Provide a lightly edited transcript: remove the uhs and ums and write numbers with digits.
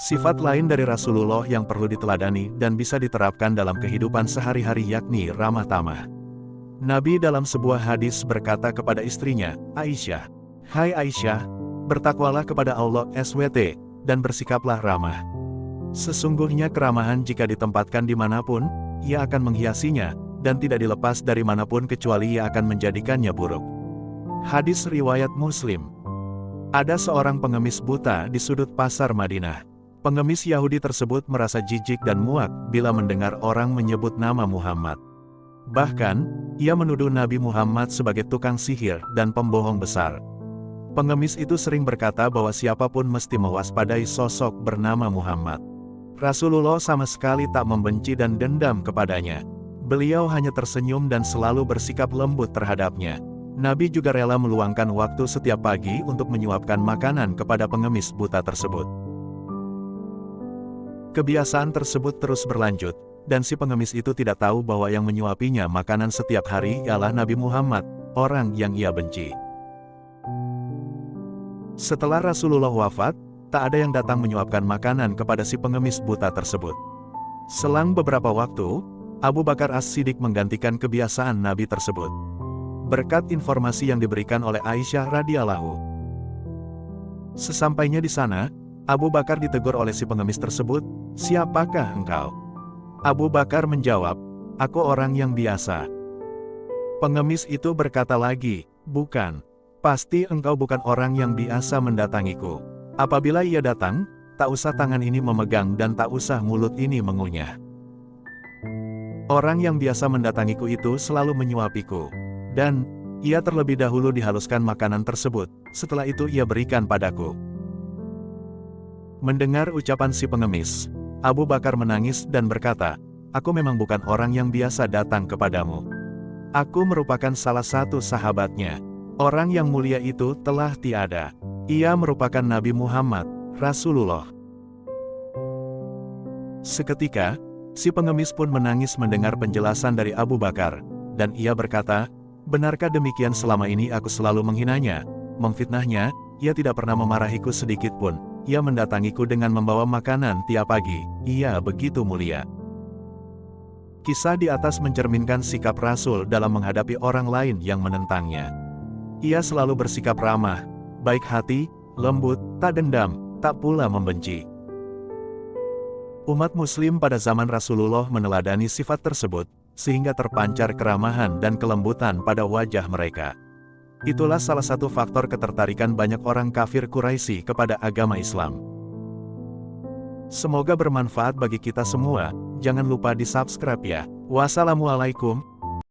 Sifat lain dari Rasulullah yang perlu diteladani dan bisa diterapkan dalam kehidupan sehari-hari yakni ramah tamah. Nabi dalam sebuah hadis berkata kepada istrinya, Aisyah, "Hai Aisyah, bertakwalah kepada Allah SWT, dan bersikaplah ramah. Sesungguhnya keramahan jika ditempatkan dimanapun, ia akan menghiasinya, dan tidak dilepas dari manapun kecuali ia akan menjadikannya buruk." Hadis riwayat Muslim. Ada seorang pengemis buta di sudut pasar Madinah. Pengemis Yahudi tersebut merasa jijik dan muak bila mendengar orang menyebut nama Muhammad. Bahkan, ia menuduh Nabi Muhammad sebagai tukang sihir dan pembohong besar. Pengemis itu sering berkata bahwa siapapun mesti mewaspadai sosok bernama Muhammad. Rasulullah sama sekali tak membenci dan dendam kepadanya. Beliau hanya tersenyum dan selalu bersikap lembut terhadapnya. Nabi juga rela meluangkan waktu setiap pagi untuk menyuapkan makanan kepada pengemis buta tersebut. Kebiasaan tersebut terus berlanjut, dan si pengemis itu tidak tahu bahwa yang menyuapinya makanan setiap hari ialah Nabi Muhammad, orang yang ia benci. Setelah Rasulullah wafat, tak ada yang datang menyuapkan makanan kepada si pengemis buta tersebut. Selang beberapa waktu, Abu Bakar As-Siddiq menggantikan kebiasaan Nabi tersebut. Berkat informasi yang diberikan oleh Aisyah radhiyallahu. Sesampainya di sana, Abu Bakar ditegur oleh si pengemis tersebut, "Siapakah engkau?" Abu Bakar menjawab, "Aku orang yang biasa." Pengemis itu berkata lagi, "Bukan. Pasti engkau bukan orang yang biasa mendatangiku. Apabila ia datang, tak usah tangan ini memegang dan tak usah mulut ini mengunyah. Orang yang biasa mendatangiku itu selalu menyuapiku. Dan, ia terlebih dahulu dihaluskan makanan tersebut, setelah itu ia berikan padaku." Mendengar ucapan si pengemis, Abu Bakar menangis dan berkata, "Aku memang bukan orang yang biasa datang kepadamu. Aku merupakan salah satu sahabatnya. Orang yang mulia itu telah tiada. Ia merupakan Nabi Muhammad, Rasulullah." Seketika, si pengemis pun menangis mendengar penjelasan dari Abu Bakar, dan ia berkata, "Benarkah demikian selama ini aku selalu menghinanya, memfitnahnya? Ia tidak pernah memarahiku sedikit pun. Ia mendatangiku dengan membawa makanan tiap pagi. Ia begitu mulia." Kisah di atas mencerminkan sikap Rasul dalam menghadapi orang lain yang menentangnya. Ia selalu bersikap ramah, baik hati, lembut, tak dendam, tak pula membenci. Umat Muslim pada zaman Rasulullah meneladani sifat tersebut, sehingga terpancar keramahan dan kelembutan pada wajah mereka. Itulah salah satu faktor ketertarikan banyak orang kafir Quraisy kepada agama Islam. Semoga bermanfaat bagi kita semua, jangan lupa di-subscribe ya. Wassalamualaikum